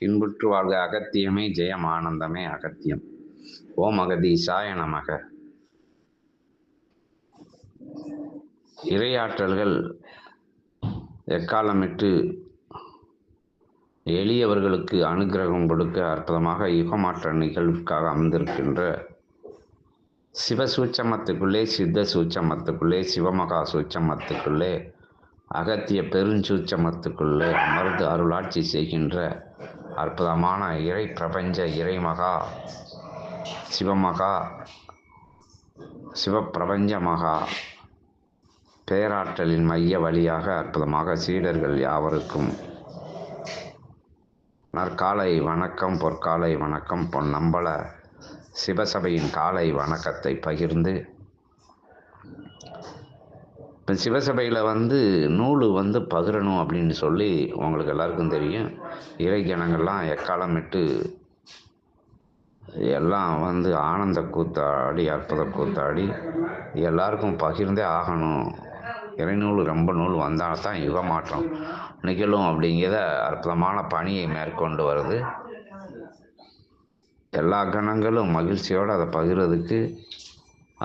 இன்புற்று வாழ்க அகத்தியமே ஜெயம் ஆனந்தமே அகத்தியம். ஓம் அகதீசாய நமக. இறையாற்றல்கள் எக்காலமிட்டு எளியவர்களுக்கு அனுக்கிரகம் கொடுக்க அற்புதமாக யுகமாற்ற நிகழ்வுக்காக அமர்ந்திருக்கின்ற சிவசூட்சமத்துக்குள்ளே, சித்த சூட்சமத்துக்குள்ளே, சிவமகா சூட்சமத்துக்குள்ளே, அகத்திய பெருஞ்சூட்சமத்துக்குள்ளே அமர்ந்து அருளாட்சி செய்கின்ற அற்புதமான இறை பிரபஞ்ச இறைமகா சிவமகா சிவப்பிரபஞ்ச மகா பேராற்றலின் மைய வழியாக அற்புதமாக சீடர்கள் யாவருக்கும் நற்காலை வணக்கம், பொற்காலை வணக்கம், பொன்னம்பல சிவசபையின் காலை வணக்கத்தை பகிர்ந்து, இப்போ சிவசபையில் நூல் பகிரணும் அப்படின்னு சொல்லி உங்களுக்கு எல்லாருக்கும் தெரியும். இறைஜனங்கள்லாம் எக்காலமிட்டு எல்லாம் ஆனந்த கூத்தாடி, அற்புத கூத்தாடி எல்லாருக்கும் பகிர்ந்தே ஆகணும். இறைநூல் ரொம்ப நூல் வந்தால் தான் யுக மாற்றம் நிகழும் அப்படிங்கிற அற்புதமான பணியை மேற்கொண்டு வருது. எல்லா கணங்களும் மகிழ்ச்சியோடு அதை பகிர்றதுக்கு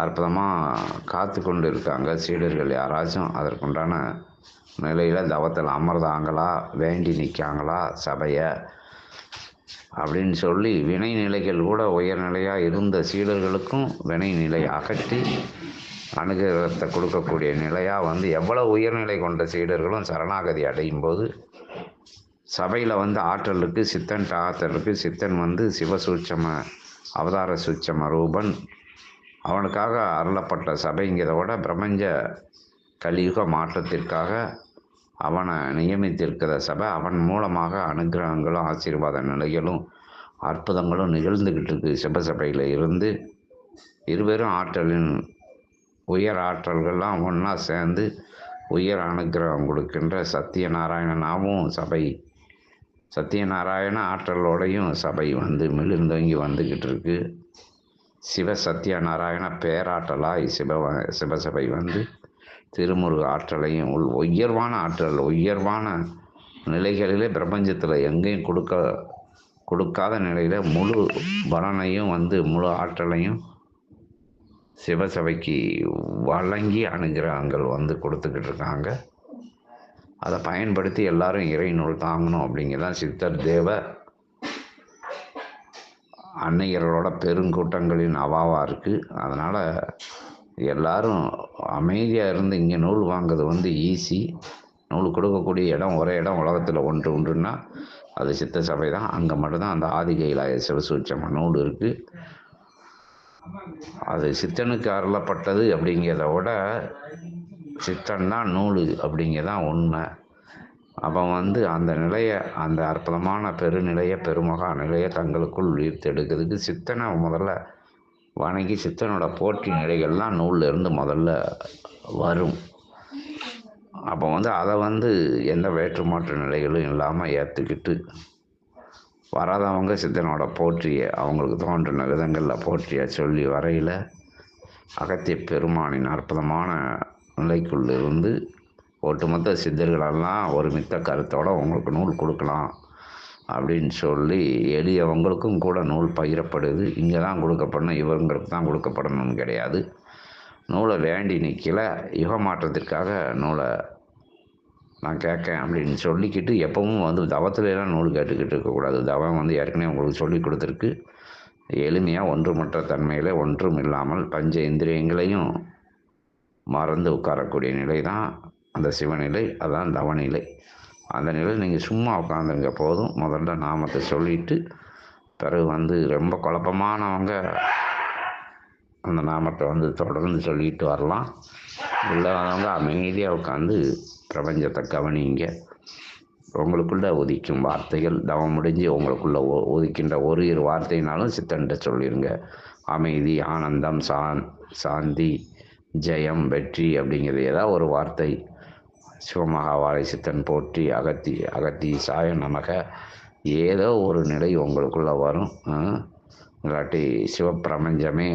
அற்புதமாக காத்து கொண்டு இருக்காங்க. சீடர்கள் யாராச்சும் அதற்குண்டான நிலையில் தவத்தில் அமர்ந்தாங்களா, வேண்டி நிற்காங்களா சபையை அப்படின்னு சொல்லி வினை நிலைகள் கூட உயர்நிலையாக இருந்த சீடர்களுக்கும் வினை நிலை அகற்றி அனுகிரகத்தை கொடுக்கக்கூடிய நிலையாக எவ்வளோ உயர்நிலை கொண்ட சீடர்களும் சரணாகதி அடையும் போது சபையில் ஆற்றலுக்கு சித்தன் ஆற்றலுக்கு சித்தன் சிவசூட்சம அவதார சூட்சம ரூபன் அவனுக்காக அருளப்பட்ட சபைங்கிறதோட பிரபஞ்ச கலியுக மாற்றத்திற்காக அவனை நியமித்திருக்கிற சபை. அவன் மூலமாக அனுகிரகங்களும் ஆசீர்வாத நிலைகளும் அற்புதங்களும் நிகழ்ந்துக்கிட்டு இருக்கு. சிவசபையில் இருந்து இருவரும் ஆற்றலின் உயர் ஆற்றல்கள்லாம் ஒன்றா சேர்ந்து உயர் அனுகிரகம் கொடுக்கின்ற சத்தியநாராயணனாகவும் சபை, சத்தியநாராயண ஆற்றலோடையும் சபை மிளிர்ந்தோங்கி வந்துக்கிட்டு இருக்கு. சிவ சத்தியநாராயண பேராற்றலாய் சிவசபை திருமுருக ஆற்றலையும் உயர்வான ஆற்றல், உயர்வான நிலைகளிலே பிரபஞ்சத்தில் எங்கேயும் கொடுக்காத நிலையில் முழு பலனையும் முழு ஆற்றலையும் சிவசபைக்கு வழங்கி அனுகிரகங்கள் கொடுத்துக்கிட்டு இருக்காங்க. அதை பயன்படுத்தி எல்லாரும் இறை நூல் தாங்கணும் அப்படிங்கிறதான் சித்தர் தேவ அன்னையர்களோட பெருங்கூட்டங்களின் அவாவாக இருக்குது. அதனால் எல்லாரும் அமைதியாக இருந்து இங்கே நூல் வாங்குறது ஈஸி. நூல் கொடுக்கக்கூடிய இடம் ஒரே இடம் உலகத்தில் ஒன்றுன்னா அது சித்த சபை தான். அங்கே மட்டும்தான் அந்த ஆதிகைலாய சிவசூட்சம நூல் இருக்குது. அது சித்தனுக்கு அருளப்பட்டது அப்படிங்கிறத விட சித்தன் தான் நூல் அப்படிங்கிறதான் உண்மை. அவன் அந்த நிலையை, அந்த அற்புதமான பெருநிலையை, பெருமகா நிலையை தங்களுக்குள் ஈர்த்தெடுக்கிறதுக்கு சித்தனை முதல்ல வணங்கி சித்தனோட போற்றி நிலைகள்லாம் நூலில் இருந்து முதல்ல வரும். அப்போ அதை எந்த வேற்றுமாற்று நிலைகளும் இல்லாமல் ஏற்றுக்கிட்டு வராதவங்க சித்தனோட போற்றிய அவங்களுக்கு தோன்றின விதங்களில் போற்றிய சொல்லி வரையில் அகத்திய பெருமானின் அற்புதமான நிலைக்குள் இருந்து ஒட்டுமொத்த சித்தர்களெல்லாம் ஒரு மித்த கருத்தோடு உங்களுக்கு நூல் கொடுக்கலாம் அப்படின்னு சொல்லி எளியவங்களுக்கும் கூட நூல் பகிரப்படுது. இங்கே தான் கொடுக்கப்படணும், இவங்களுக்கு தான் கொடுக்கப்படணும்னு கிடையாது. நூலை வேண்டி நிற்கல, யுக மாற்றத்திற்காக நூலை நான் கேட்கேன் அப்படின்னு சொல்லிக்கிட்டு எப்பவும் தவத்திலலாம் நூல் கேட்டுக்கிட்டு இருக்கக்கூடாது. தவம் ஏற்கனவே உங்களுக்கு சொல்லி கொடுத்துருக்கு. எளிமையாக ஒன்றுமற்ற தன்மையில் ஒன்றும் இல்லாமல் பஞ்ச இந்திரியங்களையும் மறந்து உட்காரக்கூடிய நிலை தான் அந்த சிவநிலை. அதான் தவநிலை. அந்த நிலையில் நீங்கள் சும்மா உட்காந்துருங்க போதும். முதல்ல நாமத்தை சொல்லிவிட்டு பிறகு ரொம்ப குழப்பமானவங்க அந்த நாமத்தை தொடர்ந்து சொல்லிட்டு வரலாம். இல்லாதவங்க அமைதியாக உட்காந்து பிரபஞ்சத்தை கவனிங்க. உங்களுக்குள்ளே ஒதிக்கும் வார்த்தைகள் தவம் முடிஞ்சு உங்களுக்குள்ளே ஒதுக்கின்ற ஒரு இரு வார்த்தைனாலும் சித்தன்ட்ட சொல்லிடுங்க. அமைதி, ஆனந்தம், சாந்தி, ஜெயம், வெற்றி அப்படிங்கிறது ஏதாவது ஒரு வார்த்தை. சிவமகாவாழை சித்தன் போற்றி, அகத்தி சாய நமக, ஏதோ ஒரு நிலை உங்களுக்குள்ளே வரும். இல்லாட்டி சிவப்பிரபஞ்சமே,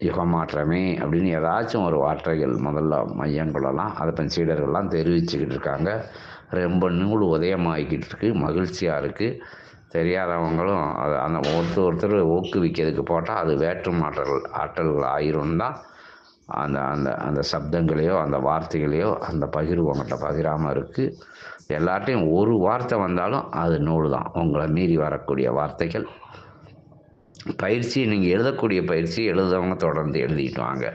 யுகமாற்றமே அப்படின்னு ஏதாச்சும் ஒரு வார்த்தைகள் முதல்ல மையம் கொள்ளலாம். அதை சீடர்கள்லாம் தெரிவிச்சுக்கிட்டு இருக்காங்க. ரொம்ப நூல் உதயமாகிக்கிட்டு இருக்குது, மகிழ்ச்சியாக இருக்குது. தெரியாதவங்களும் அதை அந்த ஒருத்தர் ஊக்குவிக்கிறதுக்கு போட்டால் அது வேற்றும் ஆற்றல்கள் ஆயிரும் தான் அந்த அந்த அந்த சப்தங்களையோ அந்த வார்த்தைகளையோ அந்த பகிர்வு உங்கள்கிட்ட பகிராமல் இருக்குது. எல்லார்ட்டையும் ஒரு வார்த்தை வந்தாலும் அது நூல் தான். உங்களை மீறி வரக்கூடிய வார்த்தைகள். பயிற்சி நீங்கள் எழுதக்கூடிய பயிற்சி எழுதுறவங்க தொடர்ந்து எழுதிட்டு வாங்க.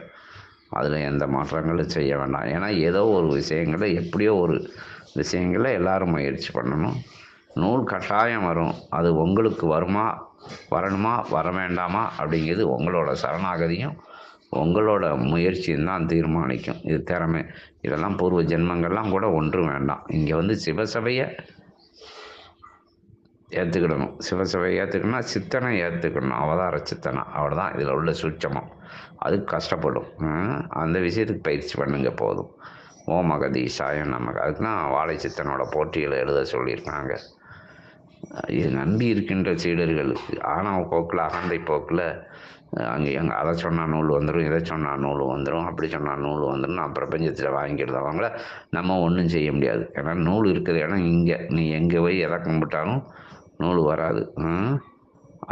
அதில் எந்த மாற்றங்களும் செய்ய வேண்டாம். ஏன்னா ஏதோ ஒரு விஷயங்களில் எப்படியோ ஒரு விஷயங்களில் எல்லோரும் முயற்சி பண்ணணும். நூல் கட்டாயம் வரும். அது உங்களுக்கு வரணுமா வர வேண்டாமா அப்படிங்கிறது உங்களோட சரணாகதியும் உங்களோட முயற்சியும் தான் தீர்மானிக்கும். இது திறமை, இதெல்லாம் பூர்வ ஜென்மங்கள்லாம் கூட ஒன்றும் வேண்டாம். இங்கே வந்து சிவசபையை ஏற்றுக்கிடணும். சிவசபையை ஏற்றுக்கணும்னா சித்தனை ஏற்றுக்கணும், அவதார சித்தனை. அவ்வளோ தான் இதில் உள்ள சூட்சமம். அதுக்கு கஷ்டப்படும். அந்த விஷயத்துக்கு பயிற்சி பண்ணுங்க போதும். ஓம் அகதீசாய நமக்கு. அதுக்கு தான் வாழை சித்தனோட போட்டியில் எழுத சொல்லியிருக்காங்க. இது நம்பி இருக்கின்ற சீடர்களுக்கு ஆணவ போக்கில் அகந்தை போக்கில் அங்கே அதை சொன்னால் நூல் வந்துடும், இதை சொன்னால் நூல் வந்துடும், அப்படி சொன்னால் நூல் வந்துடும், நான் பிரபஞ்சத்தில் வாங்கிடுது. அவங்கள நம்ம ஒன்றும் செய்ய முடியாது. ஏன்னா நூல் இருக்குது இடம் இங்கே. நீ எங்கே போய் எதை கும்பிட்டாலும் நூல் வராது.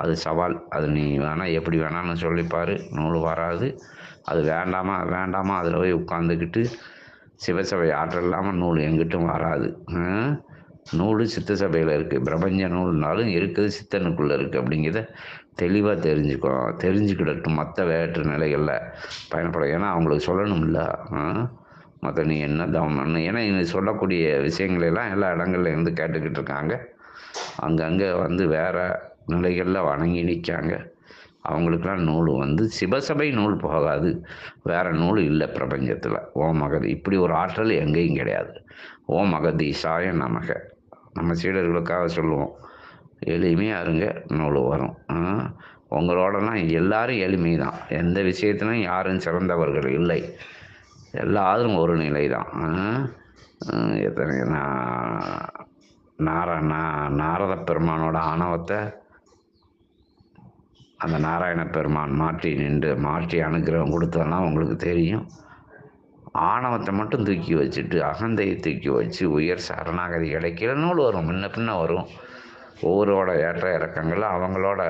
அது சவால். அது நீ வேணால் எப்படி வேணான்னு சொல்லிப்பார், நூல் வராது. அது வேண்டாமா அதில் போய் உட்காந்துக்கிட்டு சிவசபை ஆற்றல் இல்லாமல் நூல் எங்கிட்டும் வராது. நூல் சித்த சபையில் இருக்குது. பிரபஞ்ச நூல்னாலும் இருக்குது, சித்தனுக்குள்ளே இருக்குது. அப்படிங்கிறத தெளிவாக தெரிஞ்சுக்கிடட்டும். மற்ற வேற்று நிலைகளில் பயணப்படும். ஏன்னா அவங்களுக்கு சொல்லணும்ல. மற்ற நீ என்ன தவம் பண்ணணும். ஏன்னா நீ சொல்லக்கூடிய விஷயங்களெல்லாம் எல்லா இடங்கள்ல இருந்து கேட்டுக்கிட்டு இருக்காங்க. அங்கங்கே வந்து வேறு நிலைகளில் வணங்கி நிற்காங்க. அவங்களுக்கெல்லாம் நூல் வந்து சிவசபை நூல் போகாது. வேறு நூல் இல்லை பிரபஞ்சத்தில். ஓம் அகதி இப்படி ஒரு ஆற்றல் எங்கேயும் கிடையாது. ஓம் அகதீசாய நமக. நம்ம சீடர்களுக்காக சொல்லுவோம், எளிமையாக இருங்க, நூல் வரும். உங்களோடலாம் எல்லாரும் எளிமை தான். எந்த விஷயத்திலும் யாரும் சிறந்தவர்கள் இல்லை. எல்லாரும் ஒரு நிலை தான். எத்தனை நாரத பெருமானோட ஆணவத்தை அந்த நாராயண பெருமான் மாற்றி அனுக்கிரகம் கொடுத்ததெல்லாம் உங்களுக்கு தெரியும். ஆணவத்தை மட்டும் தூக்கி வச்சுட்டு அகந்தையை தூக்கி வச்சு உயர் சரணாகதி கிடைக்கிற நூல் வரும். முன்ன பின்ன வரும். ஒவ்வொருவோட ஏற்ற இறக்கங்கள் அவங்களோட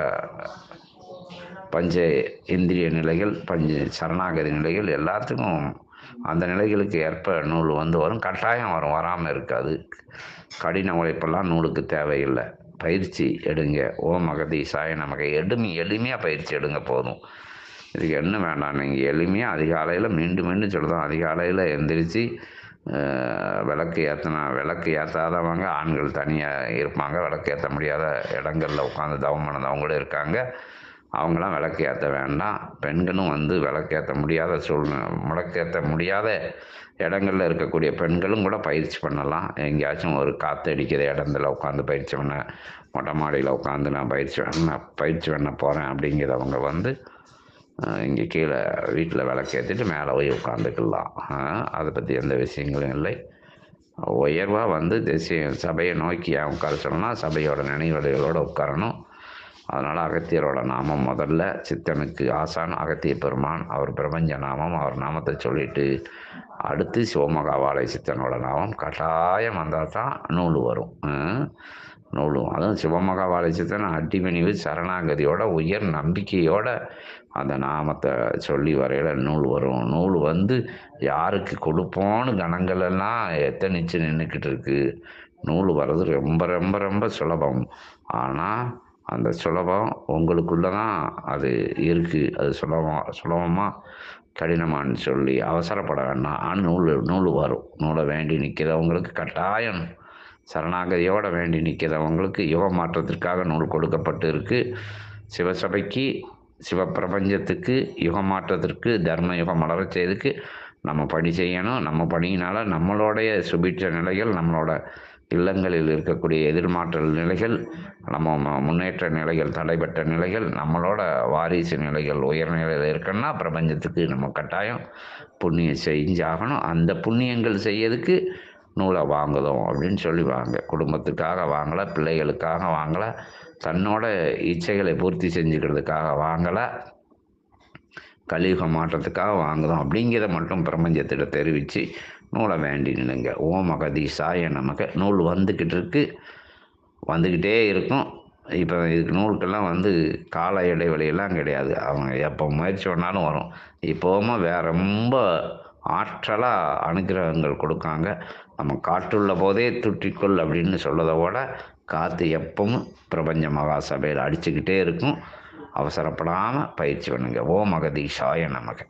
பஞ்ச இந்திரிய நிலைகள், சரணாகதி நிலைகள் எல்லாத்துக்கும் அந்த நிலைகளுக்கு ஏற்ப நூல் வந்து வரும். கட்டாயம் வரும், வராமல் இருக்காது. கடின உழைப்பெல்லாம் நூலுக்கு தேவையில்லை. பயிற்சி எடுங்க. ஓம் அகதீசாய நமக்கு. எளிமையாக பயிற்சி எடுங்க போதும். இதுக்கு என்ன வேண்டாம். நீங்கள் எளிமையாக அதிகாலையில் மீண்டும் சொல்லுதோம், அதிகாலையில் எந்திரிச்சு விளக்கு ஏற்றாதவங்க ஆண்கள் தனியாக இருப்பாங்க. விளக்கு ஏற்ற முடியாத இடங்களில் உட்காந்து தவம் பண்ணதவங்க கூட இருக்காங்க. அவங்களாம் விளக்கு ஏற்ற வேண்டாம். பெண்களும் வந்து விளக்கேற்ற முடியாத இடங்களில் இருக்கக்கூடிய பெண்களும் கூட பயிற்சி பண்ணலாம். எங்கேயாச்சும் ஒரு காற்று அடிக்கிற இடத்துல உட்காந்து பயிற்சி பண்ண, மொட்டை மாடியில் உட்காந்து நான் பயிற்சி பண்ண போகிறேன் அப்படிங்கிறவங்க வந்து இங்கே கீழே வீட்டில் விளக்கேற்றிட்டு மேலே போய் உட்காந்துக்கலாம். அதை பற்றி எந்த விஷயங்களும் இல்லை. உயர்வாக வந்து தேசிய சபையை நோக்கி உட்கார சொல்லணும்னா சபையோட நினைவலைகளோடு உட்காரணும். அதனால் அகத்தியரோட நாமம் முதல்ல. சித்தனுக்கு ஆசான் அகத்திய பெருமான், அவர் பிரபஞ்ச நாமம். அவர் நாமத்தை சொல்லிட்டு அடுத்து சிவமகா வாழை சித்தனோட நாமம் கட்டாயம் வந்தால் தான் நூல் வரும். அதுவும் சிவமகா வாழை சித்தன் அடிமணிவு சரணாகதியோட உயர் நம்பிக்கையோட அந்த நாமத்தை சொல்லி வரையில் நூல் வரும். நூல் வந்து யாருக்கு கொடுப்போன்னு கணங்கள் எல்லாம் எத்தனிச்சு நின்றுக்கிட்டு இருக்கு. நூல் வர்றது ரொம்ப ரொம்ப ரொம்ப சுலபம். ஆனால் அந்த சுலபம் உங்களுக்குள்ளே தான் அது இருக்குது. அது சுலபமாக கடினமானு சொல்லி அவசரப்பட வேண்டாம். நூல் வரும். நூலை வேண்டி நிற்கிறவங்களுக்கு கட்டாயம், சரணாகதியோடு வேண்டி நிற்கிறவங்களுக்கு யுக மாற்றத்திற்காக நூல் கொடுக்கப்பட்டு இருக்குது. சிவசபைக்கு, சிவப்பிரபஞ்சத்துக்கு, யுக மாற்றத்திற்கு, தர்ம யுகம் மலரச் செய்துக்கு நம்ம பணி செய்யணும். நம்ம பணியினால் நம்மளுடைய சுபிட்ச நிலைகள், நம்மளோட இல்லங்களில் இருக்கக்கூடிய எதிர்மாற்றல் நிலைகள், நம்ம முன்னேற்ற நிலைகள், தடைபட்ட நிலைகள், நம்மளோட வாரிசு நிலைகள் உயர்நிலையில் இருக்குன்னா பிரபஞ்சத்துக்கு நம்ம கட்டாயம் புண்ணியம் செஞ்சாகணும். அந்த புண்ணியங்கள் செய்யறதுக்கு நூலை வாங்குதோம் அப்படின்னு சொல்லி வாங்க. குடும்பத்துக்காக வாங்கலை, பிள்ளைகளுக்காக வாங்கலை, தன்னோட இச்சைகளை பூர்த்தி செஞ்சுக்கிறதுக்காக வாங்கலை, கலியுக மாற்றத்துக்காக வாங்குதோம் அப்படிங்கிறத மட்டும் பிரபஞ்சத்திட்ட தெரிவித்து நூலை வேண்டி நில்லுங்க. ஓம் அகதீசாய நமக. நூல் வந்துக்கிட்டே இருக்கும். இப்போ இதுக்கு நூலுக்கெல்லாம் கால இடைவெளியெல்லாம் கிடையாது. அவங்க எப்போ முயற்சி பண்ணாலும் வரும். இப்போவும் ரொம்ப ஆற்றலாக அனுக்கிரகங்கள் கொடுக்காங்க. நம்ம காற்றுள்ள போதே துற்றிக்கொள் அப்படின்னு சொல்கிறத விட காற்று எப்பவும் பிரபஞ்ச மகாசபையில் அடிச்சுக்கிட்டே இருக்கும். அவசரப்படாமல் பயிற்சி பண்ணுங்க. ஓம் அகதீஷாய நமக.